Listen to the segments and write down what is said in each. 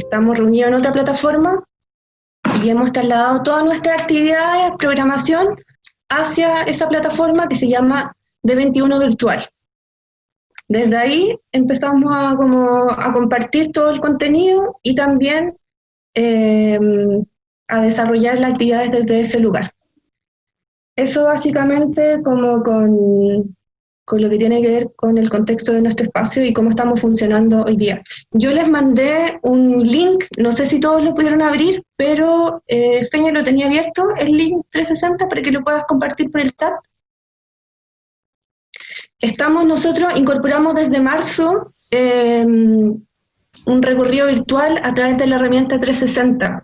estamos reunidos en otra plataforma y hemos trasladado toda nuestra actividad de programación hacia esa plataforma que se llama D21 Virtual. Desde ahí empezamos a compartir todo el contenido y también a desarrollar las actividades desde ese lugar. Eso básicamente como con lo que tiene que ver con el contexto de nuestro espacio y cómo estamos funcionando hoy día. Yo les mandé un link, no sé si todos lo pudieron abrir, pero Feña lo tenía abierto, el link 360, para que lo puedas compartir por el chat. Nosotros incorporamos desde marzo un recorrido virtual a través de la herramienta 360.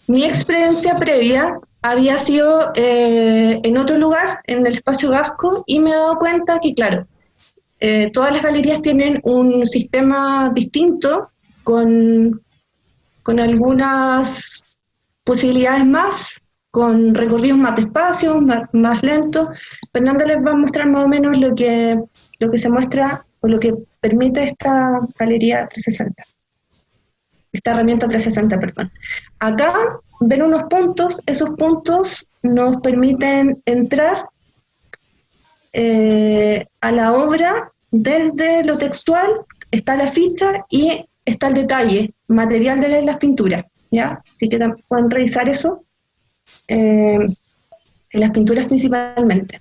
Mi experiencia previa había sido en otro lugar, en el espacio Gasco, y me he dado cuenta que, claro, todas las galerías tienen un sistema distinto, con algunas posibilidades más, con recorridos más despacios, más lentos. Fernanda les va a mostrar más o menos lo que se muestra, o lo que permite esta galería 360. Esta herramienta 360, perdón. Acá ven unos puntos, esos puntos nos permiten entrar a la obra desde lo textual, está la ficha y está el detalle, material de las pinturas, ¿ya? Así que pueden revisar eso, en las pinturas principalmente.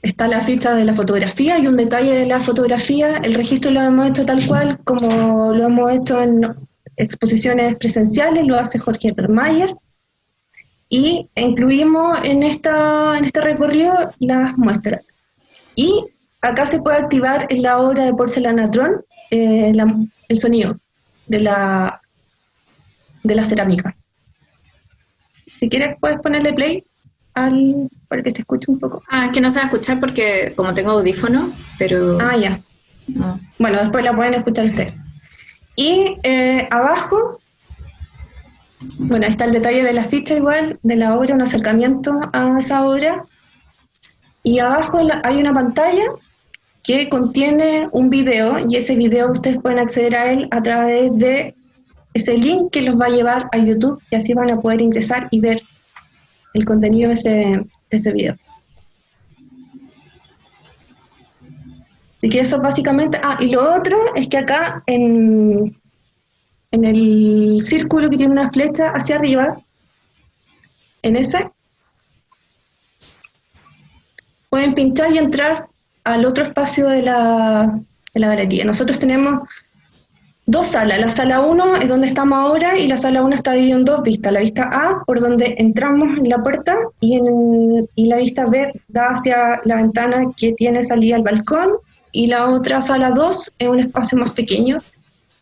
Está la ficha de la fotografía y un detalle de la fotografía. El registro lo hemos hecho tal cual como lo hemos hecho en exposiciones presenciales, lo hace Jorge Permayer. Y incluimos en este recorrido las muestras. Y acá se puede activar en la obra de Porcelanatron el sonido de la cerámica. Si quieres puedes ponerle play para que se escuche un poco. Ah, es que no se va a escuchar porque como tengo audífono, pero... Ah, ya. No. Bueno, después la pueden escuchar ustedes. Y abajo, bueno, ahí está el detalle de la ficha igual, de la obra, un acercamiento a esa obra. Y abajo hay una pantalla que contiene un video, y ese video ustedes pueden acceder a él a través de ese link que los va a llevar a YouTube, y así van a poder ingresar y ver el contenido de ese video. Así que eso básicamente... Ah, y lo otro es que acá en el círculo que tiene una flecha hacia arriba, en ese, pueden pinchar y entrar al otro espacio de la galería. Nosotros tenemos dos salas. La sala 1 es donde estamos ahora, y la sala 1 está dividida en dos vistas. La vista A, por donde entramos en la puerta, y la vista B da hacia la ventana que tiene salida al balcón, y la otra sala 2 es un espacio más pequeño,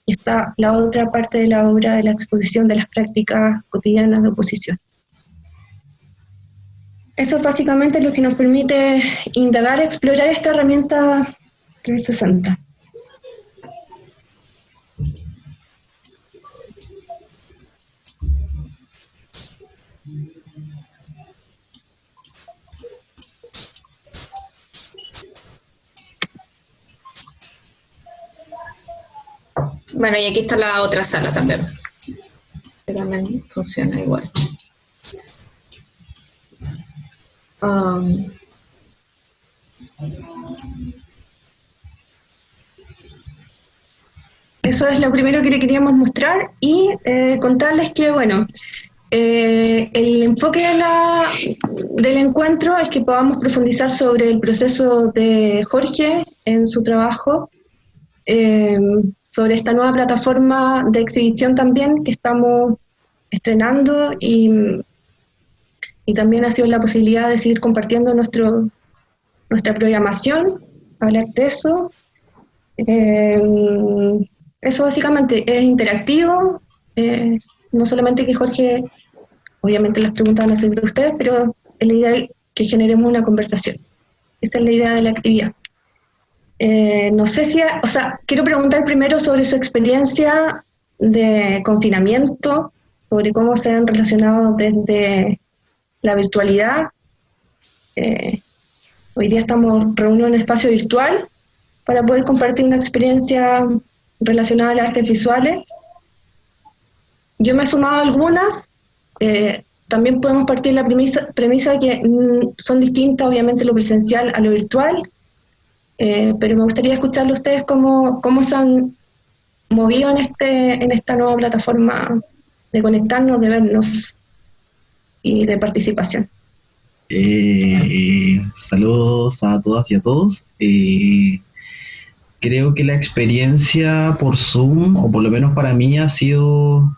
y está la otra parte de la obra de la exposición de las prácticas cotidianas de oposición. Eso es básicamente lo que nos permite indagar, explorar esta herramienta 360. Bueno, y aquí está la otra sala también, que también funciona igual. Eso es lo primero que le queríamos mostrar, y contarles que, bueno, el enfoque del encuentro es que podamos profundizar sobre el proceso de Jorge en su trabajo, sobre esta nueva plataforma de exhibición también que estamos estrenando, y también ha sido la posibilidad de seguir compartiendo nuestra programación, hablar de eso. Eso básicamente es interactivo, no solamente que Jorge, obviamente las preguntas van a ser de ustedes, pero es la idea que generemos una conversación. Esa es la idea de la actividad. No sé si, quiero preguntar primero sobre su experiencia de confinamiento, sobre cómo se han relacionado desde la virtualidad. Hoy día estamos reunidos en un espacio virtual para poder compartir una experiencia relacionada a las artes visuales. Yo me he sumado a algunas. También podemos partir de la premisa que son distintas, obviamente, lo presencial a lo virtual, pero me gustaría escucharle a ustedes cómo se han movido en esta nueva plataforma de conectarnos, de vernos y de participación. Saludos a todas y a todos. Creo que la experiencia por Zoom, o por lo menos para mí, ha sido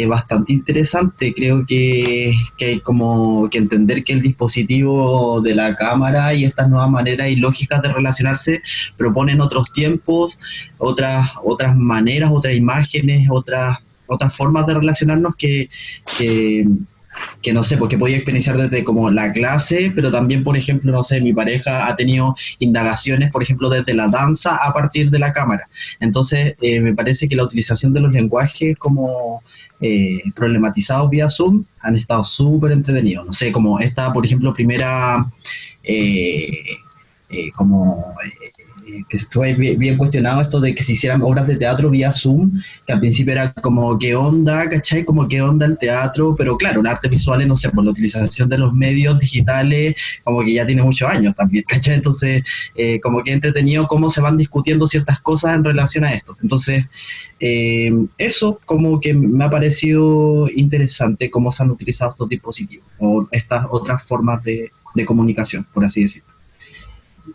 bastante interesante. Creo que hay como que entender que el dispositivo de la cámara y estas nuevas maneras y lógicas de relacionarse proponen otros tiempos, otras maneras, otras imágenes, otras formas de relacionarnos que no sé, porque podía experienciar desde como la clase, pero también, por ejemplo, no sé, mi pareja ha tenido indagaciones, por ejemplo, desde la danza a partir de la cámara. Entonces, me parece que la utilización de los lenguajes como problematizados vía Zoom han estado súper entretenidos. No sé, como esta, por ejemplo, primera que fue bien cuestionado esto de que se hicieran obras de teatro vía Zoom, que al principio era como qué onda, ¿cachai? Como qué onda el teatro, pero claro, en artes visuales, no sé, por la utilización de los medios digitales, como que ya tiene muchos años también, ¿cachai? Entonces, como que he entretenido cómo se van discutiendo ciertas cosas en relación a esto. Entonces, eso como que me ha parecido interesante cómo se han utilizado estos dispositivos, o estas otras formas de comunicación, por así decirlo.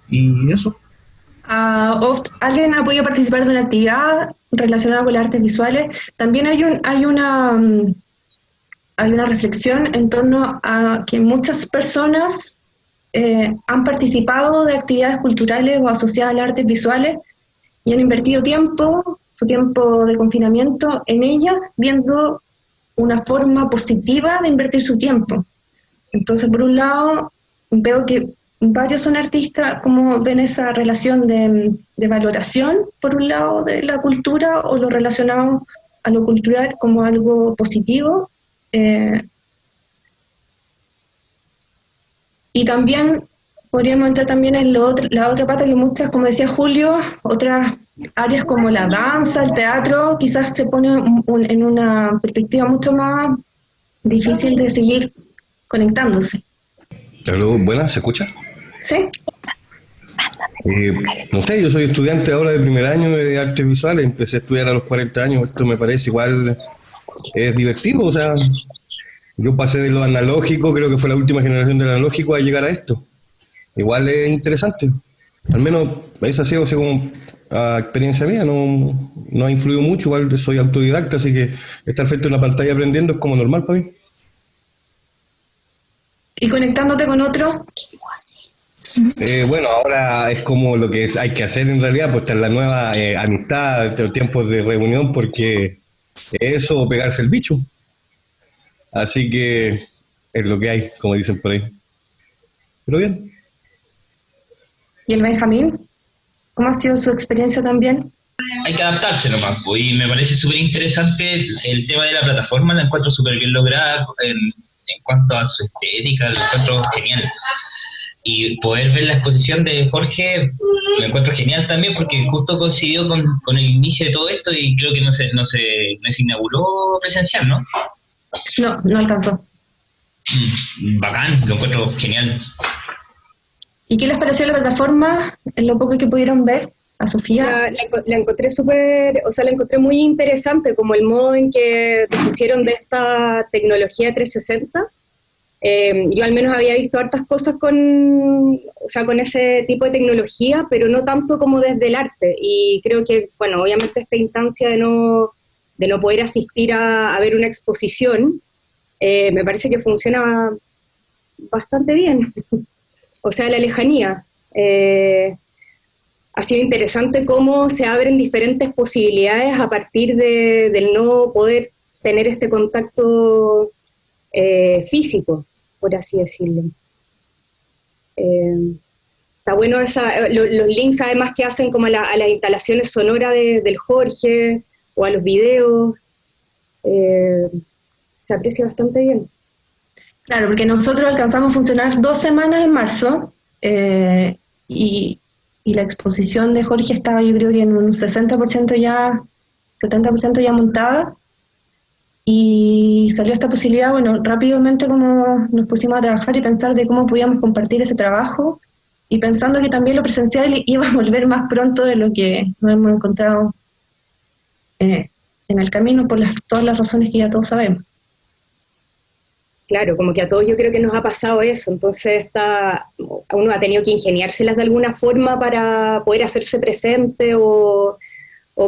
Y eso. ¿Alguien ha podido participar de una actividad relacionada con las artes visuales? También hay una reflexión en torno a que muchas personas han participado de actividades culturales o asociadas a las artes visuales y han invertido su tiempo de confinamiento en ellas, viendo una forma positiva de invertir su tiempo. Entonces, por un lado, veo que varios son artistas, como ven esa relación de valoración, por un lado, de la cultura, o lo relacionado a lo cultural como algo positivo. Y también podríamos entrar también en la otra pata, que muchas, como decía Julio, otras áreas como la danza, el teatro, quizás se pone en una perspectiva mucho más difícil de seguir conectándose. Aló, buenas, ¿se escucha? Sí. No sé, yo soy estudiante ahora de primer año de artes visuales, empecé a estudiar a los 40 años, esto me parece igual, es divertido, o sea, yo pasé de lo analógico, creo que fue la última generación del analógico a llegar a esto, igual es interesante, al menos esa ha sido como experiencia mía, no ha influido mucho, igual soy autodidacta, así que estar frente a una pantalla aprendiendo es como normal para mí. ¿Y conectándote con otro? Bueno, ahora es como lo que hay que hacer en realidad, pues estar la nueva amistad, los tiempos de reunión, porque eso o pegarse el bicho. Así que es lo que hay, como dicen por ahí. Pero bien. ¿Y el Benjamín? ¿Cómo ha sido su experiencia también? Hay que adaptarse nomás, pues, y me parece súper interesante el tema de la plataforma, la encuentro súper bien lograda en cuanto a su estética, lo encuentro genial. Y poder ver la exposición de Jorge lo encuentro genial también, porque justo coincidió con el inicio de todo esto y creo que no se inauguró presencial, ¿no? No alcanzó. Bacán, lo encuentro genial. ¿Y qué les pareció la plataforma en lo poco que pudieron ver? ¿A Sofía? La encontré la encontré muy interesante, como el modo en que dispusieron de esta tecnología 360. Yo al menos había visto hartas cosas con ese tipo de tecnología, pero no tanto como desde el arte. Y creo que, bueno, obviamente esta instancia de no poder asistir a ver una exposición, me parece que funciona bastante bien. O sea, la lejanía. Ha sido interesante cómo se abren diferentes posibilidades a partir del no poder tener este contacto físico, por así decirlo. Está bueno los links además que hacen como a las instalaciones sonoras del Jorge, o a los videos. se aprecia bastante bien. Claro, porque nosotros alcanzamos a funcionar 2 semanas en marzo, y la exposición de Jorge estaba, yo creo que en un 60% ya, 70% ya montada, y salió esta posibilidad, bueno, rápidamente como nos pusimos a trabajar y pensar de cómo podíamos compartir ese trabajo, y pensando que también lo presencial iba a volver más pronto de lo que nos hemos encontrado en el camino, por todas las razones que ya todos sabemos. Claro, como que a todos yo creo que nos ha pasado eso, entonces uno ha tenido que ingeniárselas de alguna forma para poder hacerse presente o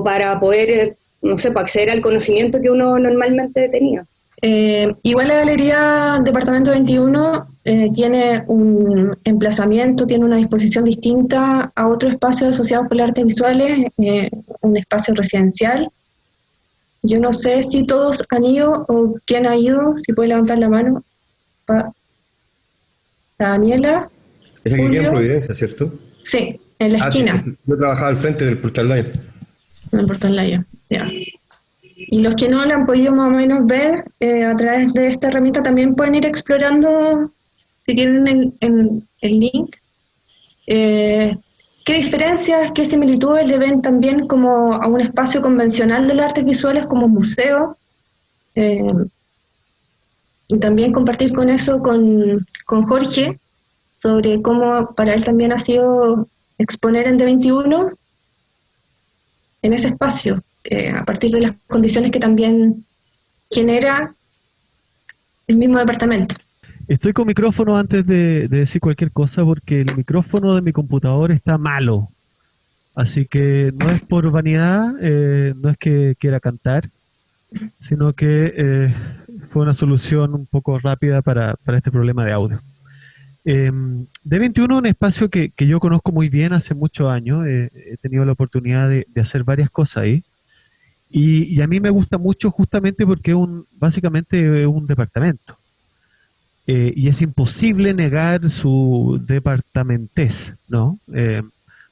para poder, no sé, para acceder al conocimiento que uno normalmente tenía. Igual la Galería Departamento 21 tiene un emplazamiento, tiene una disposición distinta a otro espacio asociado por las artes visuales, un espacio residencial. Yo no sé si todos han ido o quién ha ido, si puede levantar la mano. Daniela. Es aquí Julio. en Providencia, ¿cierto? Sí, en la esquina. Sí. Yo trabajaba al frente del Portal Line. En el Portal Laya, ya. Y los que no la han podido más o menos ver, a través de esta herramienta también pueden ir explorando, si tienen el link, qué diferencias, qué similitudes le ven también como a un espacio convencional de las artes visuales como museo, y también compartir con eso con Jorge, sobre cómo para él también ha sido exponer en D21 en ese espacio, a partir de las condiciones que también genera el mismo departamento. Estoy con micrófono antes de decir cualquier cosa porque el micrófono de mi computador está malo. Así que no es por vanidad, no es que quiera cantar, sino que fue una solución un poco rápida para este problema de audio. D21 es un espacio que yo conozco muy bien hace muchos años. He tenido la oportunidad de hacer varias cosas ahí. Y a mí me gusta mucho justamente porque básicamente es un departamento. Y es imposible negar su departamentez, ¿no?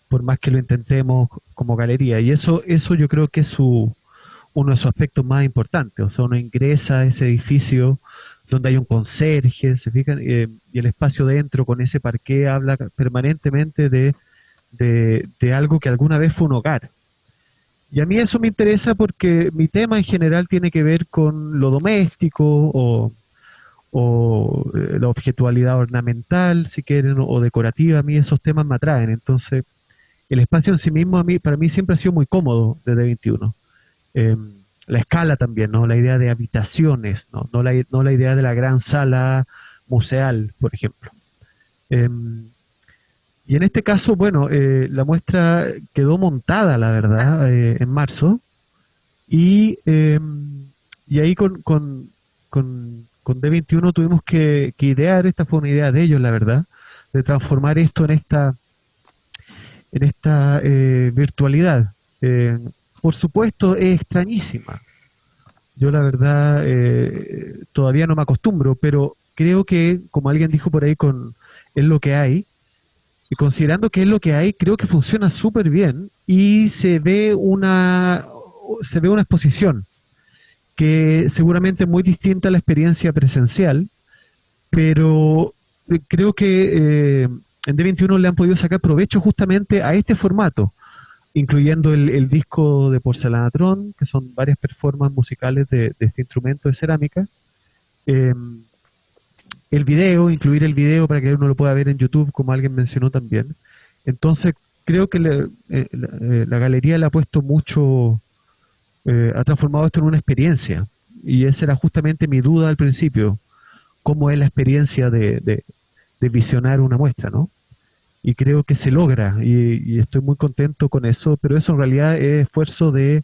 Por más que lo intentemos como galería. Y eso yo creo que es uno de sus aspectos más importantes. O sea, uno ingresa a ese edificio donde hay un conserje, ¿se fijan? Y el espacio dentro con ese parqué habla permanentemente de algo que alguna vez fue un hogar. Y a mí eso me interesa porque mi tema en general tiene que ver con lo doméstico o la objetualidad ornamental, si quieren, o decorativa. A mí esos temas me atraen. Entonces, el espacio en sí mismo para mí siempre ha sido muy cómodo desde 21. La escala también, ¿no? La idea de habitaciones, ¿no? No la idea de la gran sala museal, por ejemplo. Y en este caso, bueno, la muestra quedó montada, la verdad, en marzo. Y ahí con D21 tuvimos que idear, esta fue una idea de ellos, la verdad, de transformar esto en esta virtualidad. Por supuesto, es extrañísima. Yo, la verdad, todavía no me acostumbro, pero creo que, como alguien dijo por ahí, es lo que hay. Y considerando que es lo que hay, creo que funciona súper bien y se ve una exposición que seguramente es muy distinta a la experiencia presencial, pero creo que en D21 le han podido sacar provecho justamente a este formato, incluyendo el disco de Porcelanatron, que son varias performances musicales de este instrumento de cerámica, incluir el video para que uno lo pueda ver en YouTube, como alguien mencionó también. Entonces, creo que la galería le ha puesto mucho, ha transformado esto en una experiencia. Y esa era justamente mi duda al principio, cómo es la experiencia de visionar una muestra, ¿no? Y creo que se logra, y estoy muy contento con eso, pero eso en realidad es esfuerzo de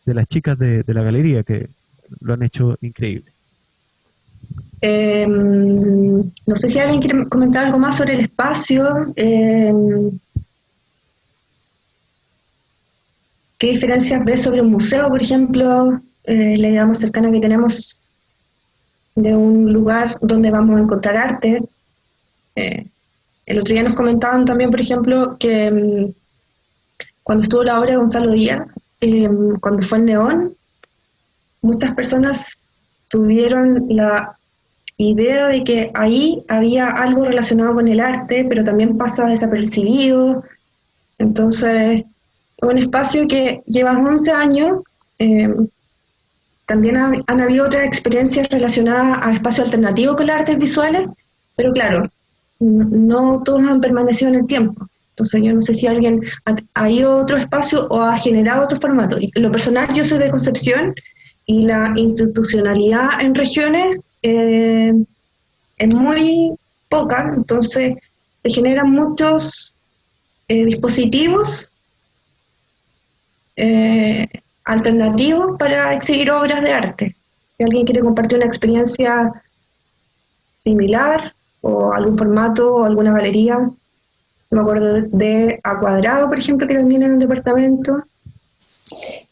las chicas de la galería, que lo han hecho increíble. No sé si alguien quiere comentar algo más sobre el espacio. ¿Qué diferencias ves sobre un museo, por ejemplo? La idea más cercana que tenemos de un lugar donde vamos a encontrar arte. El otro día nos comentaban también, por ejemplo, que cuando estuvo la obra de Gonzalo Díaz, cuando fue en Neón, muchas personas tuvieron la idea de que ahí había algo relacionado con el arte, pero también pasa desapercibido. Entonces, un espacio que lleva 11 años. También han habido otras experiencias relacionadas a espacios alternativos con las artes visuales, pero claro, no todos han permanecido en el tiempo. Entonces yo no sé si alguien ha ido a otro espacio o ha generado otro formato. Y en lo personal, yo soy de Concepción y la institucionalidad en regiones es muy poca, entonces se generan muchos dispositivos alternativos para exhibir obras de arte. Si alguien quiere compartir una experiencia similar o algún formato o alguna galería, me acuerdo de A Cuadrado, por ejemplo, que también en un departamento.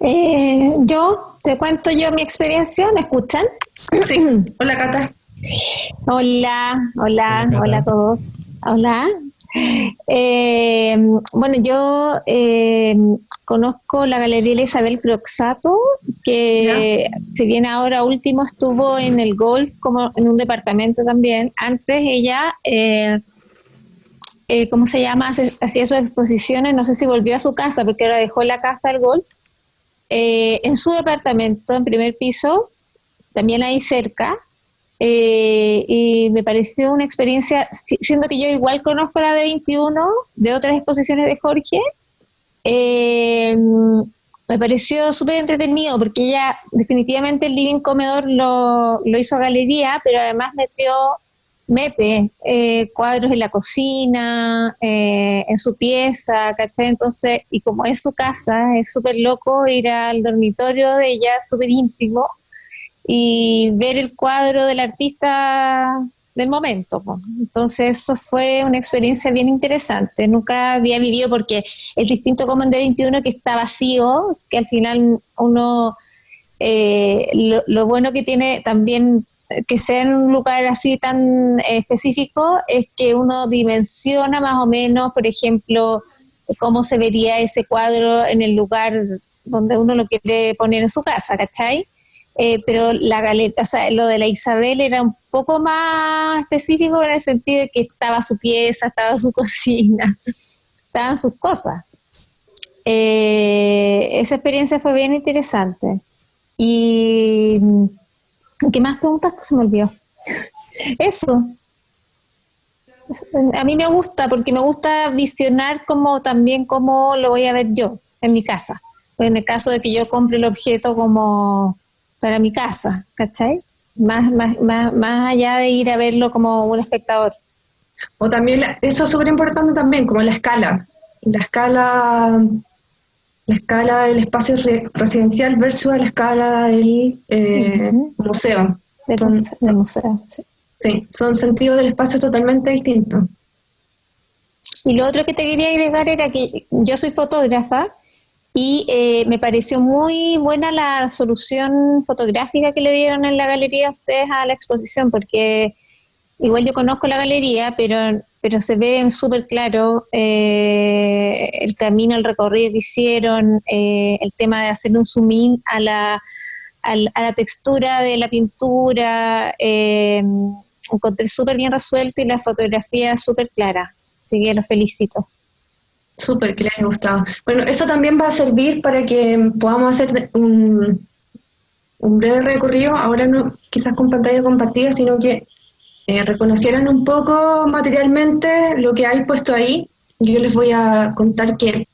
Yo te cuento mi experiencia, ¿me escuchan? Sí. Hola, Cata. Hola a todos. Hola. Bueno, yo conozco la Galería Isabel Croxato, que si bien ahora último estuvo en el Golf, como en un departamento también, antes ella, ¿cómo se llama? Hacía sus exposiciones, no sé si volvió a su casa, porque ahora dejó la casa del Golf, en su departamento, en primer piso, también ahí cerca. Y me pareció una experiencia, siendo que yo igual conozco la de 21 de otras exposiciones de Jorge, me pareció súper entretenido porque ella definitivamente el living comedor lo hizo galería, pero además mete cuadros en la cocina, en su pieza, ¿cachai? Entonces, y como es su casa, es súper loco ir al dormitorio de ella, súper íntimo, y ver el cuadro del artista del momento, pues. Entonces eso fue una experiencia bien interesante. Nunca había vivido, porque es distinto como en D21, que está vacío, que al final uno, lo bueno que tiene también que sea en un lugar así tan específico es que uno dimensiona más o menos, por ejemplo, cómo se vería ese cuadro en el lugar donde uno lo quiere poner en su casa, ¿cachai? Pero la galería, o sea, lo de la Isabel era un poco más específico en el sentido de que estaba su pieza, estaba su cocina, estaban sus cosas. Esa experiencia fue bien interesante. Y ¿qué más preguntaste? Se me olvidó. Eso. A mí me gusta, porque me gusta visionar también cómo lo voy a ver yo en mi casa. En el caso de que yo compre el objeto como para mi casa, ¿cachai? Más allá de ir a verlo como un espectador. O también, eso es súper importante también, como la escala. La escala del espacio residencial versus la escala del museo. Del museo, sí. Sí, son sentidos del espacio totalmente distintos. Y lo otro que te quería agregar era que yo soy fotógrafa y me pareció muy buena la solución fotográfica que le dieron en la galería a ustedes a la exposición, porque igual yo conozco la galería, pero se ve súper claro el camino, el recorrido que hicieron, el tema de hacer un zoom in a la textura de la pintura, encontré súper bien resuelto y la fotografía súper clara, así que los felicito. Súper, que les haya gustado. Bueno, eso también va a servir para que podamos hacer un breve recorrido, ahora no quizás con pantalla compartida, sino que reconocieran un poco materialmente lo que hay puesto ahí. Yo les voy a contar que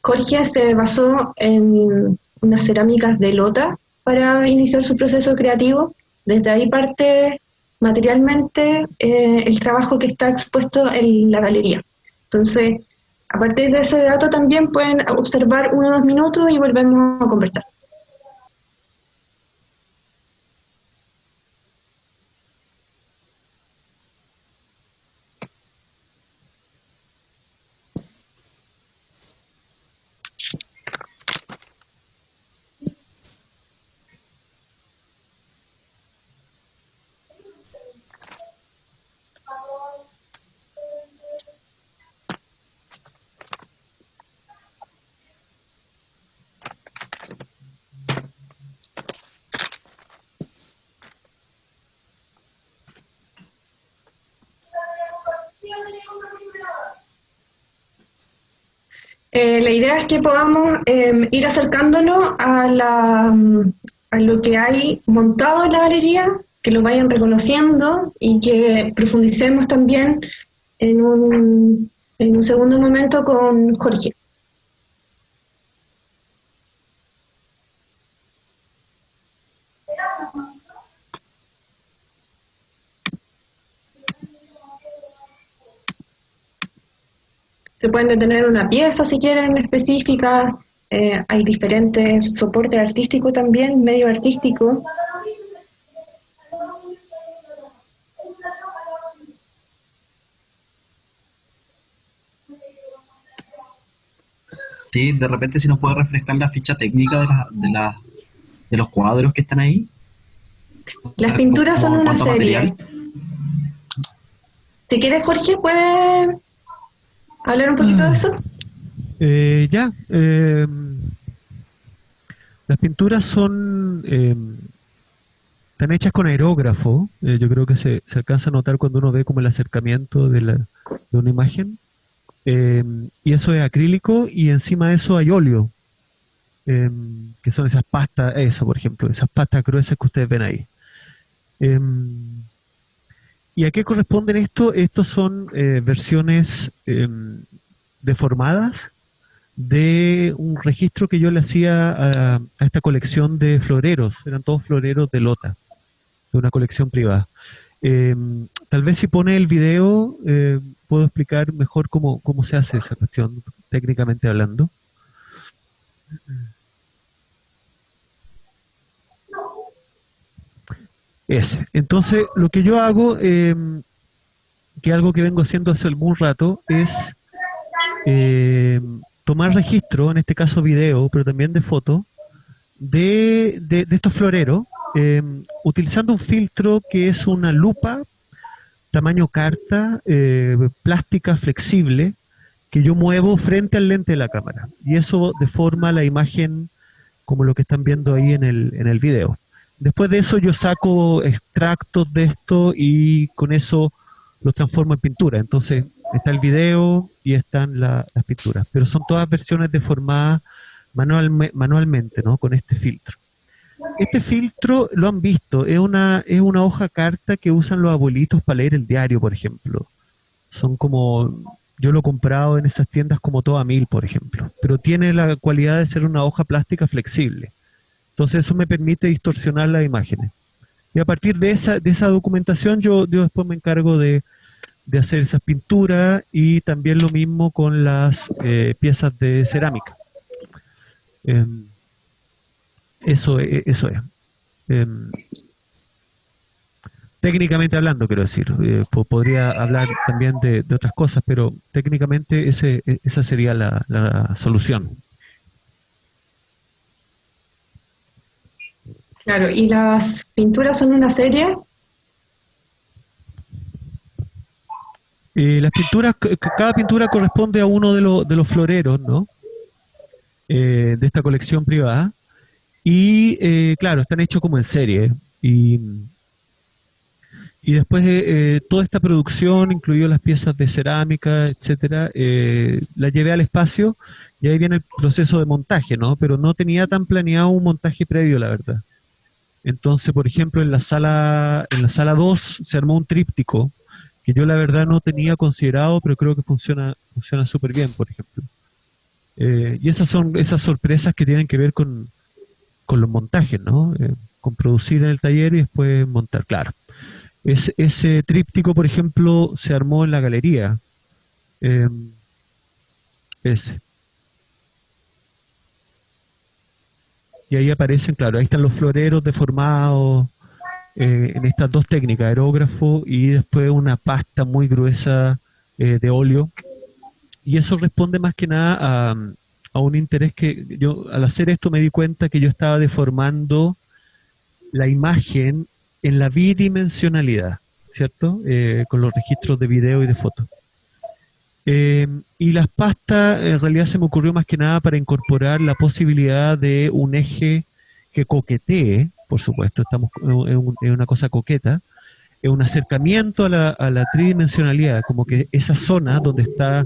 Jorge se basó en unas cerámicas de lota para iniciar su proceso creativo. Desde ahí parte materialmente el trabajo que está expuesto en la galería. Entonces, a partir de ese dato también pueden observar unos minutos y volvemos a conversar. La idea es que podamos ir acercándonos a lo que hay montado en la galería, que lo vayan reconociendo y que profundicemos también en un segundo momento con Jorge. Se pueden detener una pieza si quieren específica, hay diferentes soportes artísticos también, medio artístico. Sí, de repente si nos puede refrescar la ficha técnica de los cuadros que están ahí. Las pinturas son una ¿cuánto serie. material? Si quieres, Jorge, ¿puedes hablar un poquito de eso? Las pinturas son están hechas con aerógrafo. Yo creo que se alcanza a notar cuando uno ve como el acercamiento de una imagen. Y eso es acrílico, y encima de eso hay óleo, que son esas pastas, eso por ejemplo, esas pastas gruesas que ustedes ven ahí. ¿Y a qué corresponden esto? Estos son versiones deformadas de un registro que yo le hacía a esta colección de floreros. Eran todos floreros de Lota, de una colección privada. Tal vez si pone el video puedo explicar mejor cómo se hace esa cuestión, técnicamente hablando. Entonces, lo que yo hago, que algo que vengo haciendo hace algún rato, es tomar registro, en este caso video, pero también de foto, de estos floreros, utilizando un filtro que es una lupa tamaño carta, plástica flexible, que yo muevo frente al lente de la cámara, y eso deforma la imagen como lo que están viendo ahí en el video. Después de eso yo saco extractos de esto y con eso los transformo en pintura. Entonces está el video y están las pinturas, pero son todas versiones deformadas manualmente, ¿no? Con este filtro. Este filtro, lo han visto, es una hoja carta que usan los abuelitos para leer el diario, por ejemplo. Son como, yo lo he comprado en esas tiendas como Toda Mil, por ejemplo, pero tiene la cualidad de ser una hoja plástica flexible. Entonces eso me permite distorsionar las imágenes. Y a partir de esa documentación yo después me encargo de hacer esas pinturas, y también lo mismo con las piezas de cerámica. Eso es. Técnicamente hablando, quiero decir, podría hablar también de otras cosas, pero técnicamente esa sería la solución. Claro, ¿y las pinturas son una serie? Las pinturas, cada pintura corresponde a uno de los floreros, ¿no? De esta colección privada. Y claro, están hechos como en serie. Y después toda esta producción, incluido las piezas de cerámica, etcétera, la llevé al espacio, y ahí viene el proceso de montaje, ¿no? Pero no tenía tan planeado un montaje previo, la verdad. Entonces, por ejemplo, en la sala 2 se armó un tríptico que yo la verdad no tenía considerado, pero creo que funciona súper bien, por ejemplo. Y esas son esas sorpresas que tienen que ver con los montajes, ¿no? Con producir en el taller y después montar, claro. Ese tríptico, por ejemplo, se armó en la galería. Ese. Y ahí aparecen, claro, ahí están los floreros deformados, en estas dos técnicas, aerógrafo y después una pasta muy gruesa de óleo. Y eso responde más que nada a un interés que yo, al hacer esto, me di cuenta que yo estaba deformando la imagen en la bidimensionalidad, ¿cierto? Con los registros de video y de foto. Y las pastas en realidad se me ocurrió más que nada para incorporar la posibilidad de un eje que coquetee, por supuesto, estamos en una cosa coqueta, un acercamiento a la tridimensionalidad, como que esa zona donde está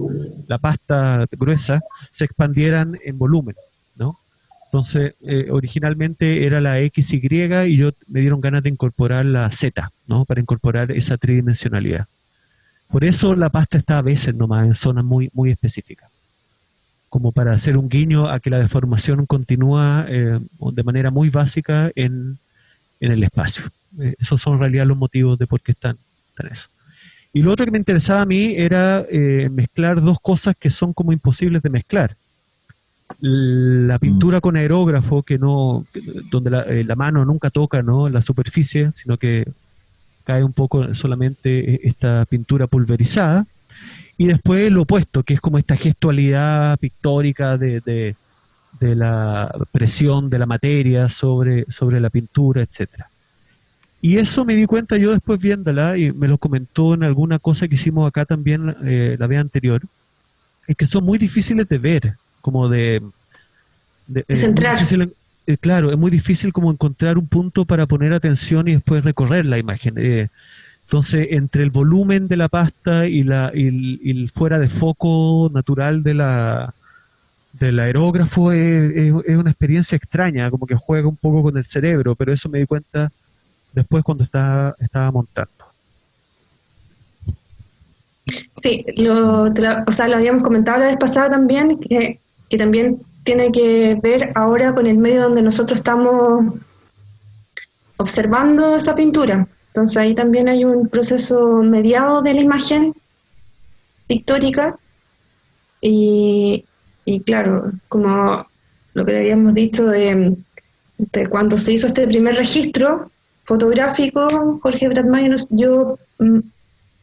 la pasta gruesa se expandieran en volumen, ¿no? Entonces, originalmente era la XY y me dieron ganas de incorporar la Z, ¿no? Para incorporar esa tridimensionalidad. Por eso la pasta está a veces nomás en zonas muy, muy específicas, como para hacer un guiño a que la deformación continúa de manera muy básica en el espacio. Esos son en realidad los motivos de por qué están eso. Y lo otro que me interesaba a mí era mezclar dos cosas que son como imposibles de mezclar. La pintura con aerógrafo, donde la mano nunca toca, ¿no?, la superficie, sino que cae un poco solamente esta pintura pulverizada. Y después lo opuesto, que es como esta gestualidad pictórica de la presión de la materia sobre la pintura, etcétera. Y eso me di cuenta yo después viéndola, y me lo comentó en alguna cosa que hicimos acá también la vez anterior, es que son muy difíciles de ver, como de centrar. Claro, es muy difícil como encontrar un punto para poner atención y después recorrer la imagen. Entonces, entre el volumen de la pasta y el fuera de foco natural del aerógrafo es una experiencia extraña, como que juega un poco con el cerebro, pero eso me di cuenta después cuando estaba montando. Sí, lo habíamos comentado la vez pasada también, que también tiene que ver ahora con el medio donde nosotros estamos observando esa pintura. Entonces ahí también hay un proceso mediado de la imagen pictórica y claro, como lo que habíamos dicho de cuando se hizo este primer registro fotográfico, Jorge Bradmayer, yo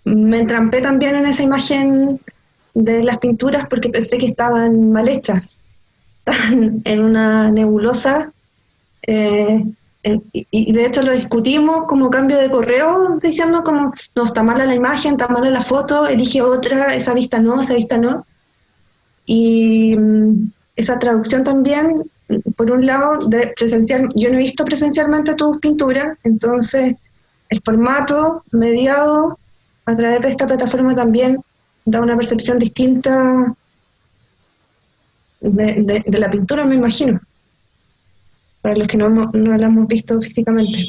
me entrampé también en esa imagen de las pinturas porque pensé que estaban mal hechas, estaban en una nebulosa, y de hecho lo discutimos como cambio de correo, diciendo como, no, está mala la imagen, está mala la foto, elige otra, esa vista no. Y esa traducción también, por un lado, yo no he visto presencialmente tus pinturas, entonces el formato mediado a través de esta plataforma también da una percepción distinta de la pintura, me imagino, para los que no la hemos visto físicamente.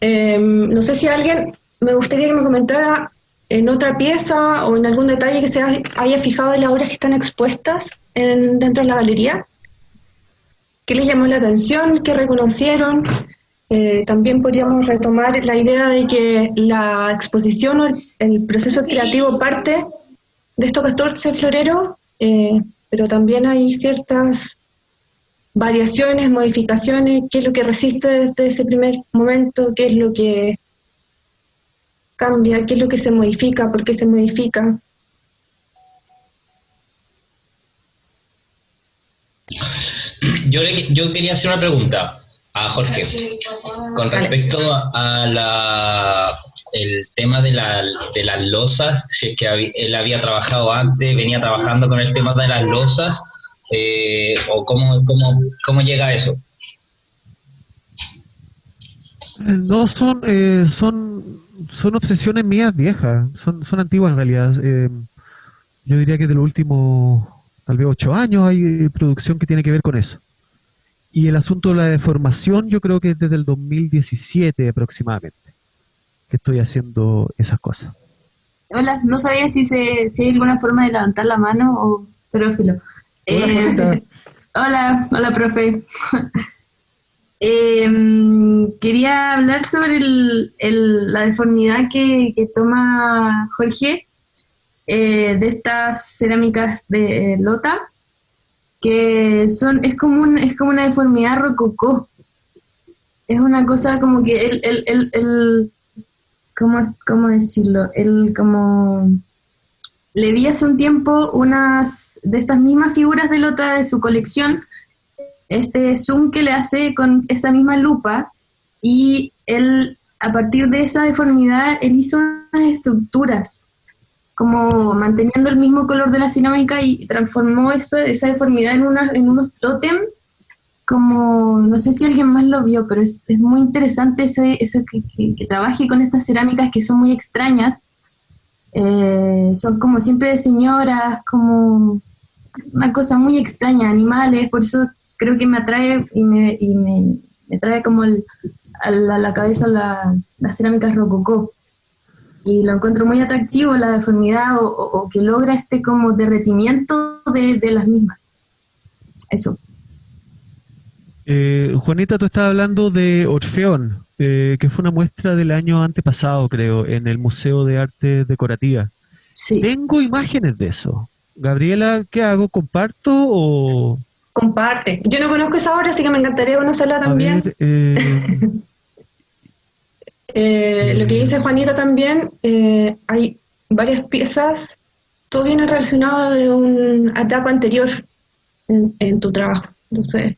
No sé si alguien me gustaría que me comentara en otra pieza o en algún detalle que se haya fijado en las obras que están expuestas dentro de la galería. ¿Qué les llamó la atención? ¿Qué reconocieron? También podríamos retomar la idea de que la exposición o el proceso creativo parte de estos 14 floreros, pero también hay ciertas variaciones, modificaciones, qué es lo que resiste desde ese primer momento, qué es lo que cambia, qué es lo que se modifica, por qué se modifica. Yo quería hacer una pregunta a Jorge con respecto a el tema de las losas, si es que él había trabajado antes, venía trabajando con el tema de las losas, o cómo llega a eso. No, son obsesiones mías viejas, son antiguas en realidad. Yo diría que de los últimos, tal vez 8 años, hay producción que tiene que ver con eso. Y el asunto de la deformación, yo creo que es desde el 2017 aproximadamente que estoy haciendo esas cosas. Hola, no sabía si hay alguna forma de levantar la mano, pero filo. Hola, profe. Quería hablar sobre la deformidad que toma Jorge de estas cerámicas de lota, que es como una deformidad rococó. Es una cosa como que ¿cómo decirlo? Él como le vi hace un tiempo unas de estas mismas figuras de lota de su colección, este zoom que le hace con esa misma lupa, y él, a partir de esa deformidad, él hizo unas estructuras, como manteniendo el mismo color de la cerámica, y transformó esa deformidad en unos tótem como, no sé si alguien más lo vio, pero es muy interesante eso que trabaje con estas cerámicas que son muy extrañas. Son como siempre de señoras, como una cosa muy extraña, animales, por eso creo que me atrae y me trae como a la cabeza las cerámicas rococó. Y lo encuentro muy atractivo, la deformidad o que logra este como derretimiento de las mismas. Eso. Juanita, tú estabas hablando de Orfeón, que fue una muestra del año antepasado, creo, en el Museo de Artes Decorativas. Sí. Tengo imágenes de eso. Gabriela, ¿qué hago? ¿Comparto o...? Comparte. Yo no conozco esa obra, así que me encantaría conocerla también. A ver, Lo que dice Juanita también, hay varias piezas, todo viene relacionado de una etapa anterior en tu trabajo. Entonces,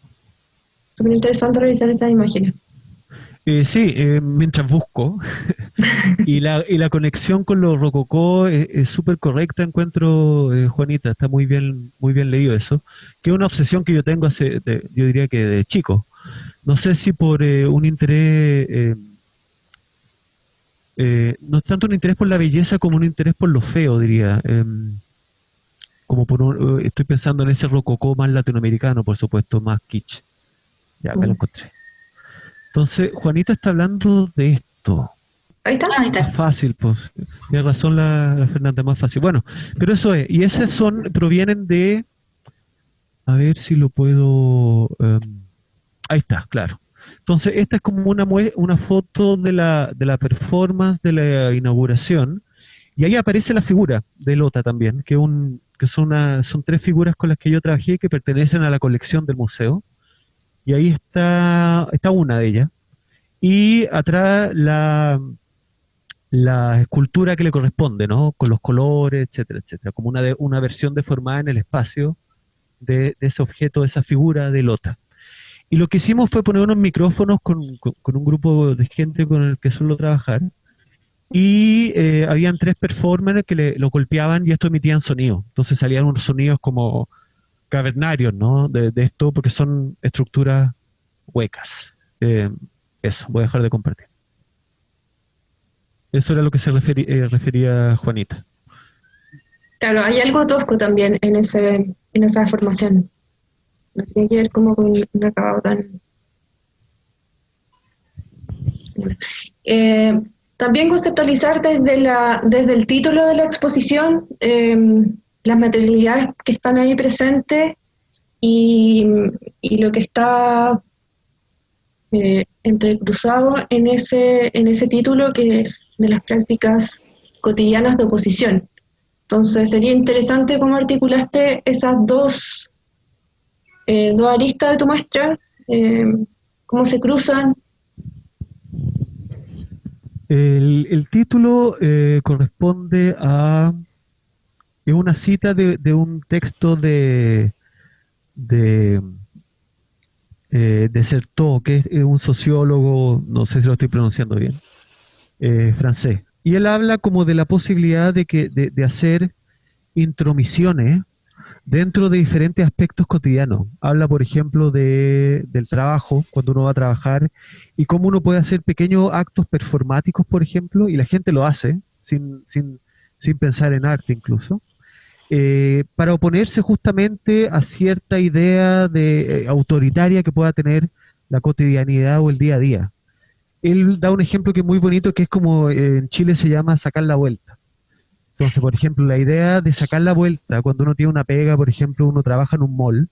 súper interesante revisar esas imágenes. sí, mientras busco. y la conexión con los rococó es súper correcta, encuentro, Juanita, está muy bien leído eso, que es una obsesión que yo tengo yo diría que de chico. No sé si por un interés, no es tanto un interés por la belleza como un interés por lo feo, diría. Como estoy pensando en ese rococó más latinoamericano, por supuesto, más kitsch. Ya, me lo encontré. Entonces, Juanita está hablando de esto. Ahí está. Ahí está. Más fácil, pues. Tiene razón la Fernanda, más fácil. Bueno, pero eso es. Y esas provienen de... A ver si lo puedo... ahí está, claro. Entonces, esta es como una foto de la performance de la inauguración. Y ahí aparece la figura de Lota también, que son 3 figuras con las que yo trabajé que pertenecen a la colección del museo. Y ahí está una de ellas. Y atrás la escultura que le corresponde, ¿no? Con los colores, etcétera, etcétera. Como una versión deformada en el espacio de ese objeto, de esa figura de Lota. Y lo que hicimos fue poner unos micrófonos con un grupo de gente con el que suelo trabajar. Y habían 3 performers que lo golpeaban y esto emitían sonido. Entonces salían unos sonidos como cavernarios, ¿no? De esto, porque son estructuras huecas. Eso, voy a dejar de compartir. Eso era lo que se refería Juanita. Claro, hay algo tosco también en esa formación. No tiene que ver como con un acabado tan... También conceptualizar desde el título de la exposición las materialidades que están ahí presentes y lo que está entrecruzado en ese título, que es de las prácticas cotidianas de oposición. Entonces sería interesante cómo articulaste esas dos aristas de tu muestra, cómo se cruzan. El título corresponde a... Es una cita de un texto de Certeau, que es un sociólogo, no sé si lo estoy pronunciando bien, francés. Y él habla como de la posibilidad de hacer intromisiones dentro de diferentes aspectos cotidianos. Habla, por ejemplo, del trabajo, cuando uno va a trabajar, y cómo uno puede hacer pequeños actos performáticos, por ejemplo, y la gente lo hace, sin pensar en arte incluso, para oponerse justamente a cierta idea autoritaria que pueda tener la cotidianidad o el día a día. Él da un ejemplo que es muy bonito, que es como en Chile se llama sacar la vuelta. Entonces, por ejemplo, la idea de sacar la vuelta, cuando uno tiene una pega, por ejemplo, uno trabaja en un mall,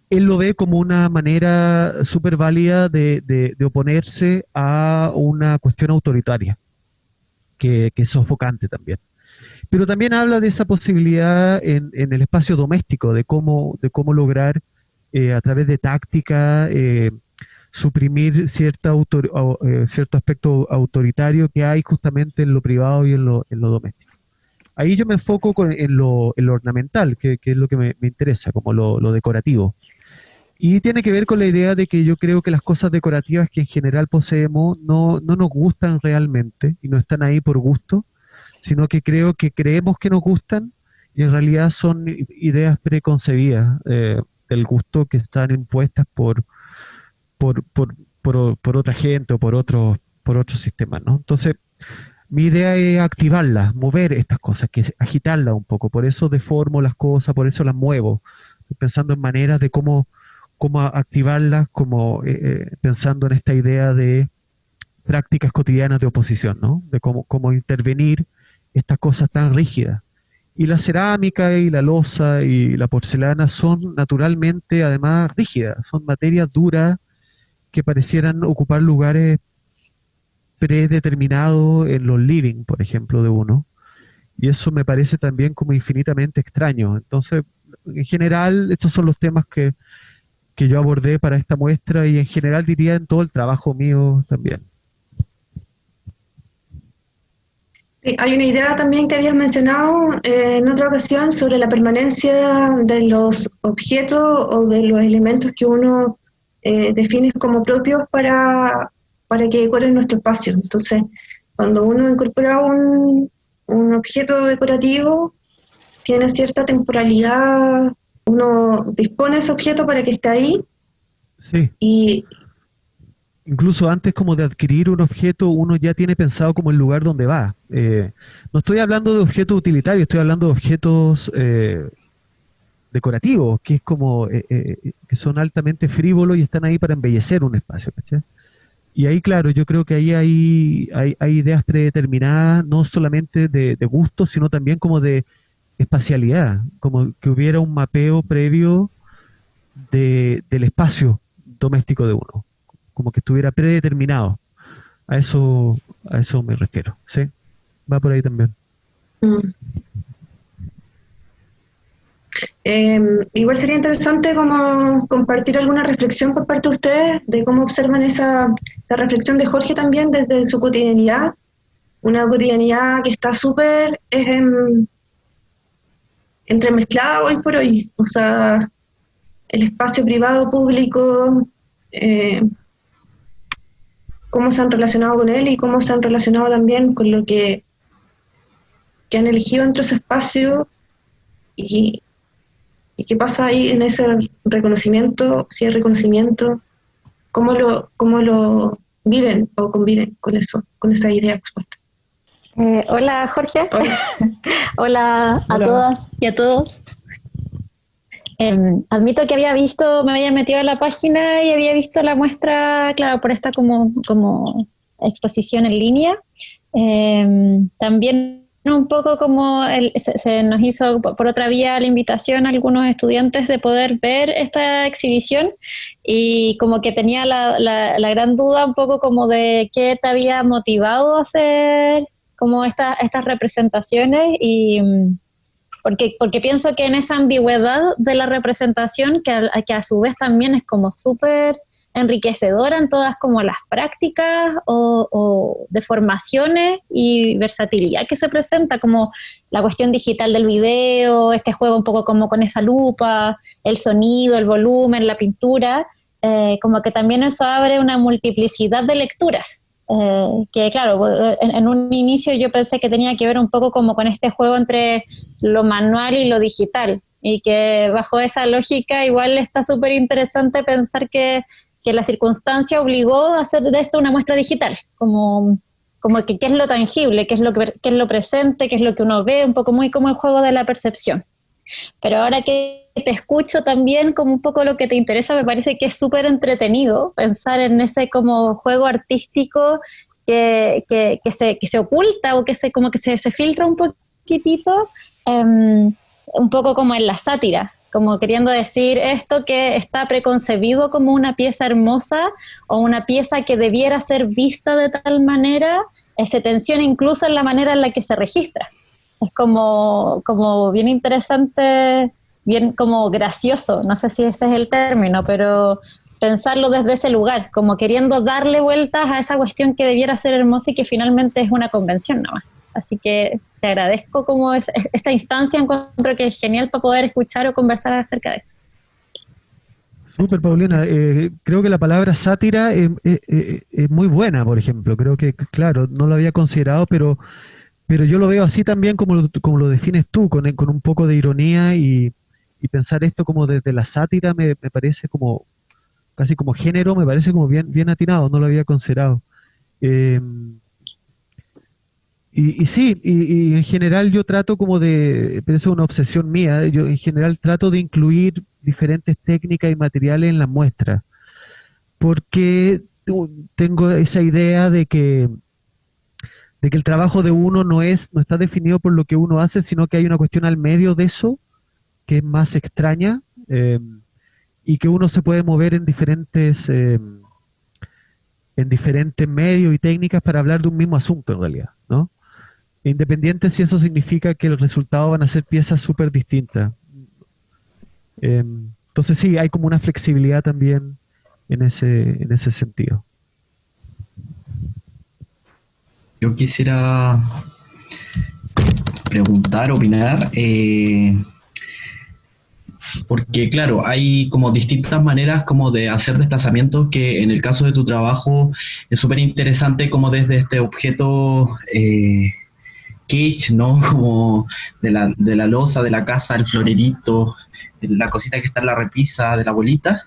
él lo ve como una manera súper válida de oponerse a una cuestión autoritaria, que es sofocante también. Pero también habla de esa posibilidad en el espacio doméstico, de cómo lograr a través de táctica suprimir cierto aspecto autoritario que hay justamente en lo privado y en lo doméstico. Ahí yo me enfoco en lo ornamental, que es lo que me interesa, como lo decorativo. Y tiene que ver con la idea de que yo creo que las cosas decorativas que en general poseemos no nos gustan realmente y no están ahí por gusto, sino que creemos que nos gustan y en realidad son ideas preconcebidas del gusto que están impuestas por otra gente o por otros sistemas, ¿no? Entonces, mi idea es activarlas, mover estas cosas, agitarlas un poco. Por eso deformo las cosas, por eso las muevo. Estoy pensando en maneras de cómo activarlas, pensando en esta idea de prácticas cotidianas de oposición, ¿no? De cómo intervenir estas cosas tan rígidas. Y la cerámica y la loza y la porcelana son naturalmente, además, rígidas. Son materias duras que parecieran ocupar lugares predeterminados en los living, por ejemplo, de uno. Y eso me parece también como infinitamente extraño. Entonces, en general, estos son los temas que yo abordé para esta muestra y en general diría en todo el trabajo mío también. Sí, hay una idea también que habías mencionado en otra ocasión sobre la permanencia de los objetos o de los elementos que uno define como propios para que decoren nuestro espacio. Entonces, cuando uno incorpora un objeto decorativo, tiene cierta temporalidad, uno dispone ese objeto para que esté ahí. Sí. Y incluso antes como de adquirir un objeto, uno ya tiene pensado como el lugar donde va. No estoy hablando de objetos utilitarios, estoy hablando de objetos decorativos, que es como que son altamente frívolos y están ahí para embellecer un espacio, ¿cachai? Y ahí, claro, yo creo que ahí hay ideas predeterminadas, no solamente de gusto, sino también como de espacialidad, como que hubiera un mapeo previo del espacio doméstico de uno, como que estuviera predeterminado. A eso me refiero, ¿sí? Va por ahí también. Igual sería interesante como compartir alguna reflexión por parte de ustedes de cómo observan la reflexión de Jorge también desde su cotidianidad, una cotidianidad que está súper entremezclada hoy por hoy, o sea, el espacio privado, público, cómo se han relacionado con él y cómo se han relacionado también con lo que han elegido entre ese espacio y qué pasa ahí en ese reconocimiento, si hay reconocimiento, cómo lo viven o conviven con eso, con esa idea expuesta. Hola Jorge. Hola. Hola a todas y a todos. Admito que me había metido a la página y había visto la muestra, claro, por esta como exposición en línea. También un poco como se nos hizo por otra vía la invitación a algunos estudiantes de poder ver esta exhibición y como que tenía la gran duda un poco como de qué te había motivado a hacer como estas representaciones y porque pienso que en esa ambigüedad de la representación que a su vez también es como súper enriquecedora en todas como las prácticas o deformaciones y versatilidad que se presenta, como la cuestión digital del video, este juego un poco como con esa lupa, el sonido, el volumen, la pintura, como que también eso abre una multiplicidad de lecturas. Que claro, en un inicio yo pensé que tenía que ver un poco como con este juego entre lo manual y lo digital, y que bajo esa lógica igual está súper interesante pensar que la circunstancia obligó a hacer de esto una muestra digital, como que qué es lo tangible, qué es lo presente, qué es lo que uno ve, un poco muy como el juego de la percepción. Pero ahora que te escucho también como un poco lo que te interesa, me parece que es súper entretenido pensar en ese como juego artístico que se oculta o que se filtra un poquitito, un poco como en la sátira, como queriendo decir esto que está preconcebido como una pieza hermosa o una pieza que debiera ser vista de tal manera, se tensiona incluso en la manera en la que se registra. Es como bien interesante, bien como gracioso, no sé si ese es el término, pero pensarlo desde ese lugar, como queriendo darle vueltas a esa cuestión que debiera ser hermosa y que finalmente es una convención nada más. Así que te agradezco como esta instancia, encuentro que es genial para poder escuchar o conversar acerca de eso. Súper, Paulina. Creo que la palabra sátira es muy buena, por ejemplo. Creo que, claro, no lo había considerado, pero yo lo veo así también como lo defines tú, con un poco de ironía y y pensar esto como desde la sátira me parece como, casi como género, me parece como bien atinado, no lo había considerado. Y sí, y en general yo trato como de, pero eso es una obsesión mía, yo en general trato de incluir diferentes técnicas y materiales en la muestra, porque tengo esa idea de que el trabajo de uno no está definido por lo que uno hace, sino que hay una cuestión al medio de eso, que es más extraña, y que uno se puede mover en diferentes medios y técnicas para hablar de un mismo asunto en realidad, ¿no? Independiente si eso significa que el resultado van a ser piezas súper distintas. Entonces sí, hay como una flexibilidad también en ese sentido. Yo quisiera preguntar, opinar, porque claro, hay como distintas maneras como de hacer desplazamientos que en el caso de tu trabajo es súper interesante como desde este objeto kitsch, ¿no? Como de la loza, de la casa, el florerito, la cosita que está en la repisa de la abuelita,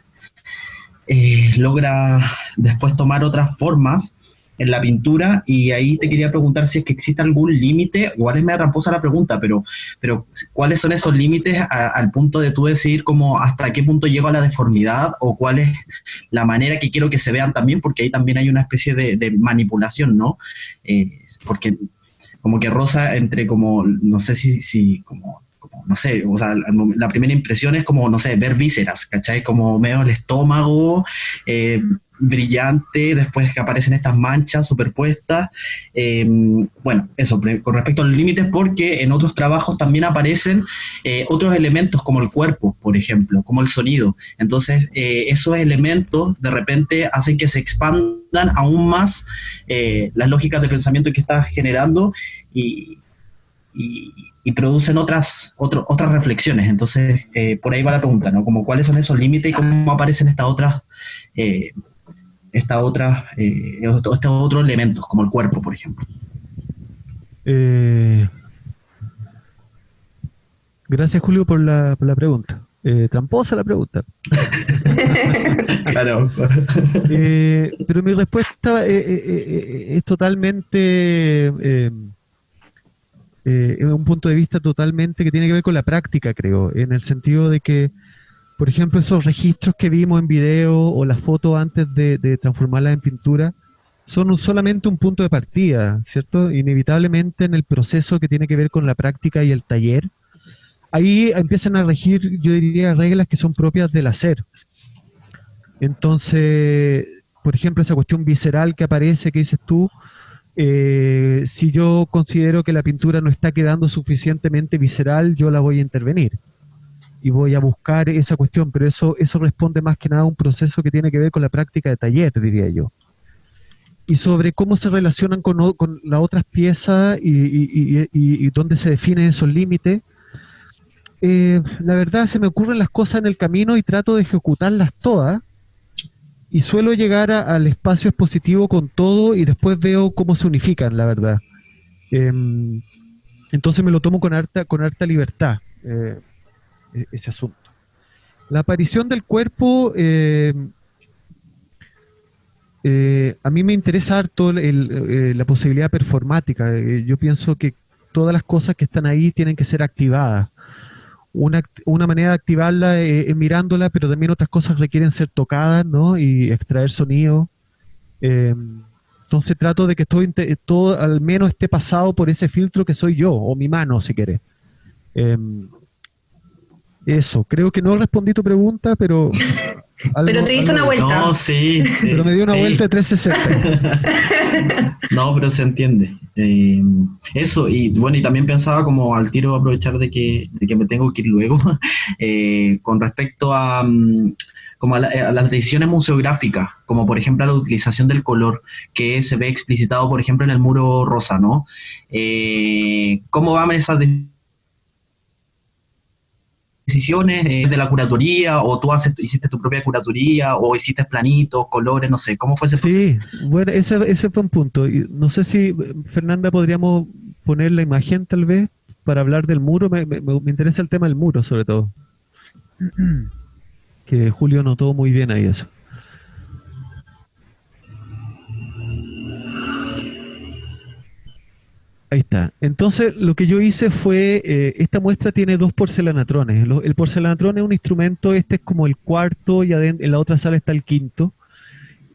logra después tomar otras formas en la pintura, y ahí te quería preguntar si es que existe algún límite. Igual es media tramposa la pregunta, pero ¿cuáles son esos límites al punto de tú decir como hasta qué punto llego a la deformidad, o cuál es la manera que quiero que se vean también? Porque ahí también hay una especie de manipulación, ¿no? Porque como que roza entre como, no sé si como no sé, o sea, la primera impresión es como, no sé, ver vísceras, ¿cachai? Como medio el estómago, brillante, después que aparecen estas manchas superpuestas. Bueno, eso, con respecto a los límites, porque en otros trabajos también aparecen otros elementos como el cuerpo, por ejemplo, como el sonido. Entonces, esos elementos de repente hacen que se expandan aún más las lógicas de pensamiento que estás generando y producen otras reflexiones. Entonces, por ahí va la pregunta, ¿no? Como cuáles son esos límites y cómo aparecen estos otros elementos, como el cuerpo, por ejemplo. Gracias, Julio, por la pregunta. Tramposa la pregunta. Claro. Pero mi respuesta es totalmente... un punto de vista totalmente que tiene que ver con la práctica, creo, en el sentido de que, por ejemplo, esos registros que vimos en video o las fotos antes de transformarlas en pintura son solamente un punto de partida, ¿cierto? Inevitablemente en el proceso que tiene que ver con la práctica y el taller, ahí empiezan a regir, yo diría, reglas que son propias del hacer. Entonces, por ejemplo, esa cuestión visceral que aparece, que dices tú, si yo considero que la pintura no está quedando suficientemente visceral, yo la voy a intervenir y voy a buscar esa cuestión, pero eso responde más que nada a un proceso que tiene que ver con la práctica de taller, diría yo. Y sobre cómo se relacionan con las otras piezas y dónde se definen esos límites, la verdad se me ocurren las cosas en el camino y trato de ejecutarlas todas. Y suelo llegar al espacio expositivo con todo y después veo cómo se unifican, la verdad. Entonces me lo tomo con harta libertad, ese asunto. La aparición del cuerpo, a mí me interesa harto la posibilidad performática. Yo pienso que todas las cosas que están ahí tienen que ser activadas. Una manera de activarla es mirándola, pero también otras cosas requieren ser tocadas, ¿no? Y extraer sonido. Entonces trato de que todo al menos esté pasado por ese filtro que soy yo, o mi mano, si quieres. Eso, creo que no respondí tu pregunta, pero... Pero te diste una vuelta. No, sí. Pero me dio una vuelta de 360. No, pero se entiende. Eso, y bueno, y también pensaba como al tiro aprovechar de que me tengo que ir luego, con respecto a como a las decisiones museográficas, como por ejemplo a la utilización del color, que se ve explicitado, por ejemplo, en el muro rosa, ¿no? ¿Cómo van esas decisiones de la curatoría, o tú hiciste tu propia curatoría, o hiciste planitos, colores, no sé, ¿cómo fue ese proceso? Sí, bueno, ese fue un punto. Y no sé si, Fernanda, podríamos poner la imagen tal vez para hablar del muro. Me interesa el tema del muro, sobre todo. Que Julio notó muy bien ahí eso. Ahí está. Entonces, lo que yo hice fue, esta muestra tiene 2 porcelanatrones. El porcelanatrón es un instrumento, este es como el cuarto y en la otra sala está el quinto.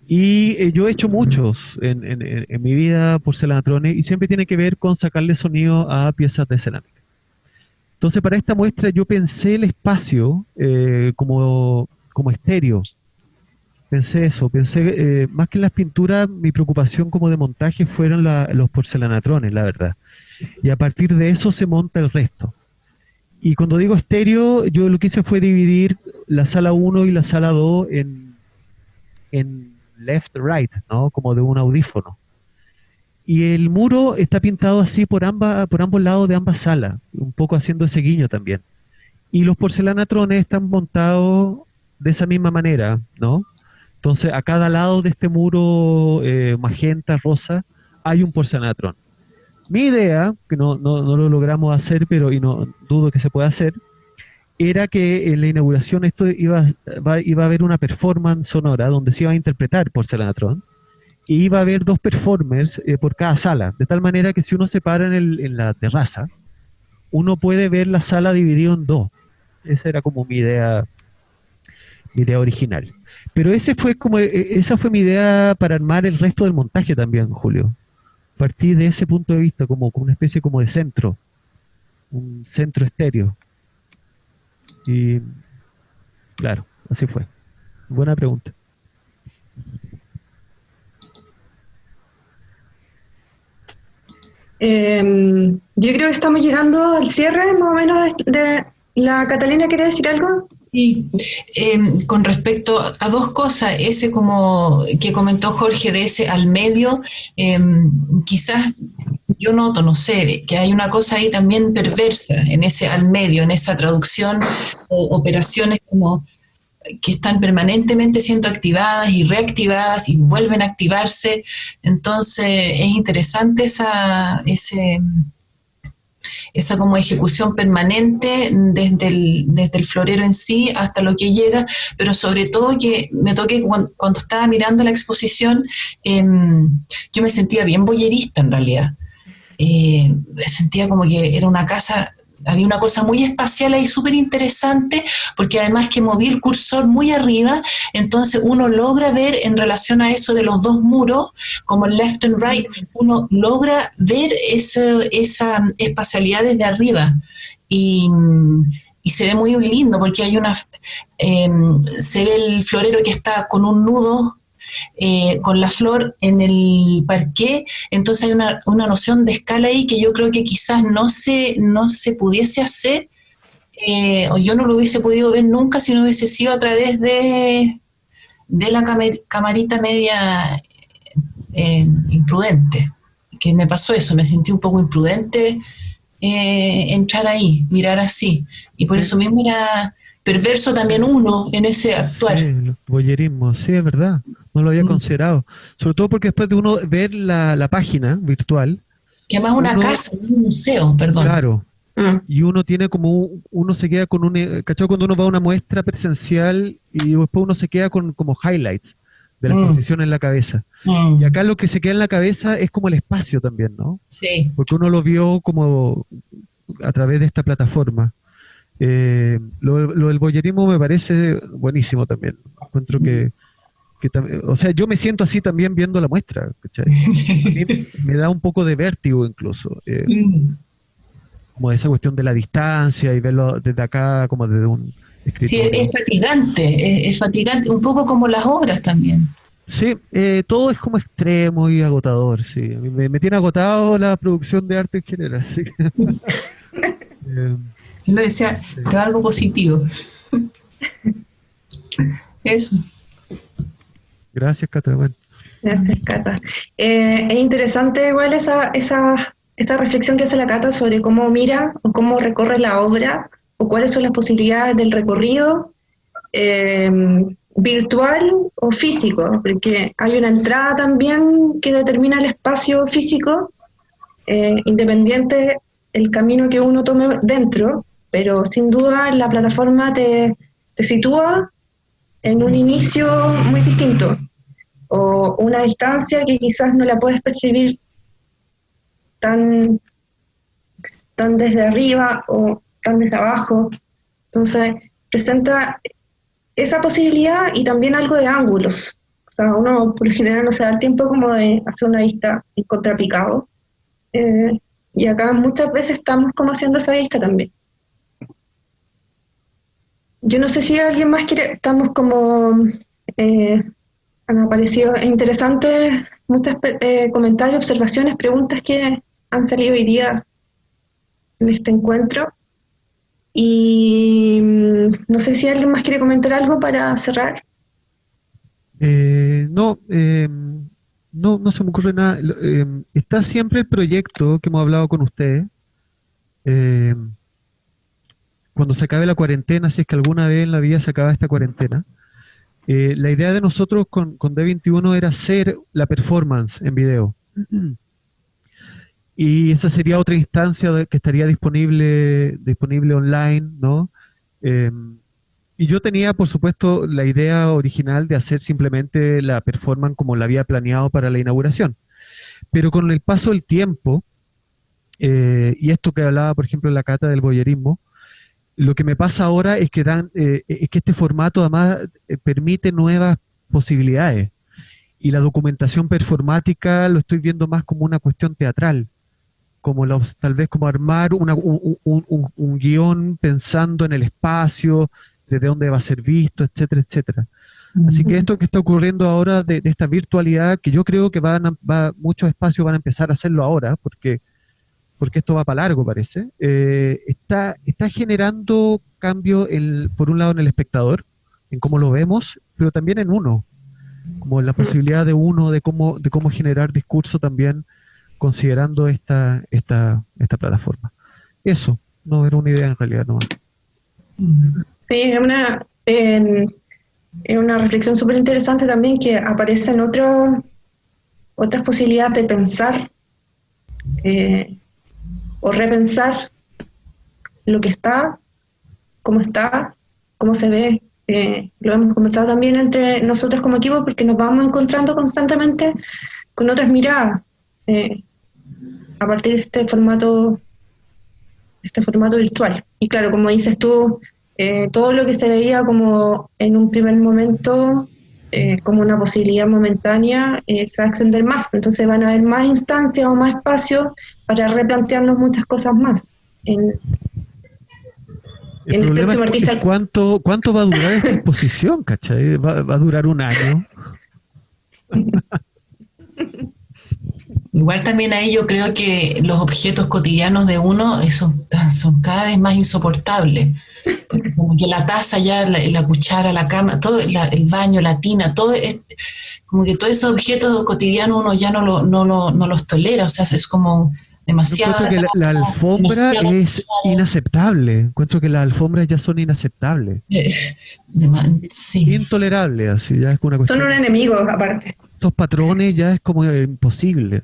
Y yo he hecho muchos en mi vida porcelanatrones y siempre tiene que ver con sacarle sonido a piezas de cerámica. Entonces, para esta muestra yo pensé el espacio como estéreo. Pensé eso, más que en las pinturas, mi preocupación como de montaje fueron los porcelanatrones, la verdad. Y a partir de eso se monta el resto. Y cuando digo estéreo, yo lo que hice fue dividir la sala 1 y la sala 2 en left-right, ¿no? Como de un audífono. Y el muro está pintado así por ambos lados de ambas salas, un poco haciendo ese guiño también. Y los porcelanatrones están montados de esa misma manera, ¿no? Entonces, a cada lado de este muro magenta, rosa, hay un porcelanatrón. Mi idea, que no lo logramos hacer, pero y no dudo que se pueda hacer, era que en la inauguración esto iba a haber una performance sonora donde se iba a interpretar porcelanatrón y iba a haber 2 performers por cada sala, de tal manera que si uno se para en la terraza, uno puede ver la sala dividida en 2. Esa era como mi idea original. Pero esa fue mi idea para armar el resto del montaje también, Julio. Partí de ese punto de vista, como una especie como de centro, un centro estéreo. Y claro, así fue. Buena pregunta. Yo creo que estamos llegando al cierre, más o menos, de la Catalina. ¿Quiere decir algo? Sí, con respecto a 2 cosas, ese como que comentó Jorge de ese al medio, quizás yo noto, no sé, que hay una cosa ahí también perversa en ese al medio, en esa traducción, o operaciones como que están permanentemente siendo activadas y reactivadas y vuelven a activarse. Entonces es interesante esa como ejecución permanente desde el florero en sí hasta lo que llega, pero sobre todo que me toqué cuando estaba mirando la exposición, yo me sentía bien boyerista en realidad. Sentía como que era una casa, había una cosa muy espacial ahí, súper interesante, porque además que moví el cursor muy arriba, entonces uno logra ver en relación a eso de los 2 muros, como el left and right, uno logra ver esa espacialidad desde arriba. Y se ve muy lindo, porque hay se ve el florero que está con un nudo, con la flor en el parqué, entonces hay una noción de escala ahí que yo creo que quizás no se pudiese hacer, o yo no lo hubiese podido ver nunca si no hubiese sido a través de la camarita media imprudente, que me pasó eso, me sentí un poco imprudente entrar ahí, mirar así, y por eso mismo era perverso también uno en ese actuar. Sí, el voyerismo, sí, es verdad. No lo había considerado. Sobre todo porque después de uno ver la página virtual... Que además una casa, un museo, perdón. Claro. Y uno tiene uno se queda con ¿cachai? Cuando uno va a una muestra presencial y después uno se queda con como highlights de la exposición en la cabeza. Y acá lo que se queda en la cabeza es como el espacio también, ¿no? Sí. Porque uno lo vio como a través de esta plataforma. Lo del voyerismo me parece buenísimo también. Encuentro que o sea, yo me siento así también viendo la muestra, ¿cachai? A mí me da un poco de vértigo incluso, como esa cuestión de la distancia y verlo desde acá como desde un escritorio. Sí, es fatigante, un poco como las obras también. Sí, todo es como extremo y agotador, sí. A mí me tiene agotado la producción de arte en general, así que, Yo lo decía, sí. Pero algo positivo. Eso. Gracias, Cata. Bueno. Gracias, Cata. Es interesante igual esa reflexión que hace la Cata sobre cómo mira o cómo recorre la obra o cuáles son las posibilidades del recorrido virtual o físico, porque hay una entrada también que determina el espacio físico, independiente el camino que uno tome dentro, pero sin duda la plataforma te te sitúa en un inicio muy distinto, o una distancia que quizás no la puedes percibir tan desde arriba o tan desde abajo. Entonces, presenta esa posibilidad y también algo de ángulos. O sea, uno por lo general no se da el tiempo como de hacer una vista en contrapicado. Y acá muchas veces estamos como haciendo esa vista también. Yo no sé si alguien más quiere, estamos como, han aparecido interesantes muchos comentarios, observaciones, preguntas que han salido hoy día en este encuentro. Y no sé si alguien más quiere comentar algo para cerrar. No se me ocurre nada. Está siempre el proyecto que hemos hablado con ustedes. Cuando se acabe la cuarentena, si es que alguna vez en la vida se acaba esta cuarentena, la idea de nosotros con D21 era hacer la performance en video. Y esa sería otra instancia que estaría disponible online, ¿no? Y yo tenía, por supuesto, la idea original de hacer simplemente la performance como la había planeado para la inauguración. Pero con el paso del tiempo, y esto que hablaba, por ejemplo, en la cata del voyerismo, lo que me pasa ahora es que este formato además permite nuevas posibilidades. Y la documentación performática lo estoy viendo más como una cuestión teatral, como tal vez como armar un guión pensando en el espacio, desde dónde va a ser visto, etcétera, etcétera. Así que esto que está ocurriendo ahora de esta virtualidad, que yo creo que muchos espacios van a empezar a hacerlo ahora, porque esto va para largo, parece, está generando cambio, por un lado en el espectador, en cómo lo vemos, pero también en uno, como la posibilidad de uno, de cómo generar discurso también, considerando esta plataforma. Eso, no era una idea en realidad, no. Sí, es una reflexión súper interesante también, que aparecen otras posibilidades de pensar o repensar lo que está, cómo se ve. Lo hemos conversado también entre nosotros como equipo, porque nos vamos encontrando constantemente con otras miradas a partir de este formato virtual. Y claro, como dices tú, todo lo que se veía como en un primer momento como una posibilidad momentánea se va a extender más, entonces van a haber más instancias o más espacios para replantearnos muchas cosas más. El problema es cuánto va a durar esta exposición, ¿cachai? ¿Va a durar un año? Igual también ahí yo creo que los objetos cotidianos de uno son cada vez más insoportables. Porque como que la taza ya, la cuchara, la cama, todo el baño, la tina, todo es como que todos esos objetos cotidianos uno ya no los tolera, o sea, es como demasiado. Encuentro que la alfombra es inaceptable. Encuentro que las alfombras ya son inaceptables. Sí. Intolerables, así ya es una cuestión. Son un enemigo, aparte. Esos patrones ya es como imposible.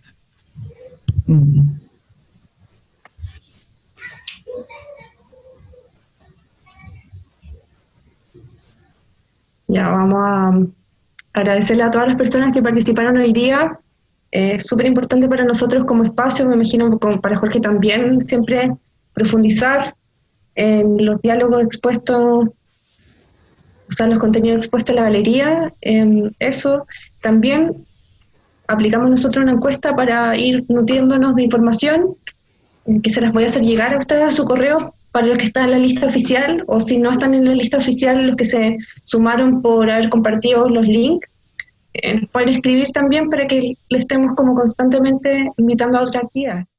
Ya, vamos a agradecerle a todas las personas que participaron hoy día. Es súper importante para nosotros como espacio, me imagino para Jorge también, siempre profundizar en los diálogos expuestos, o sea, los contenidos expuestos en la galería. Eso también aplicamos nosotros una encuesta para ir nutriéndonos de información, que se las voy a hacer llegar a ustedes a su correo, para los que están en la lista oficial, o si no están en la lista oficial, los que se sumaron por haber compartido los links, pueden escribir también para que le estemos como constantemente invitando a otras actividades.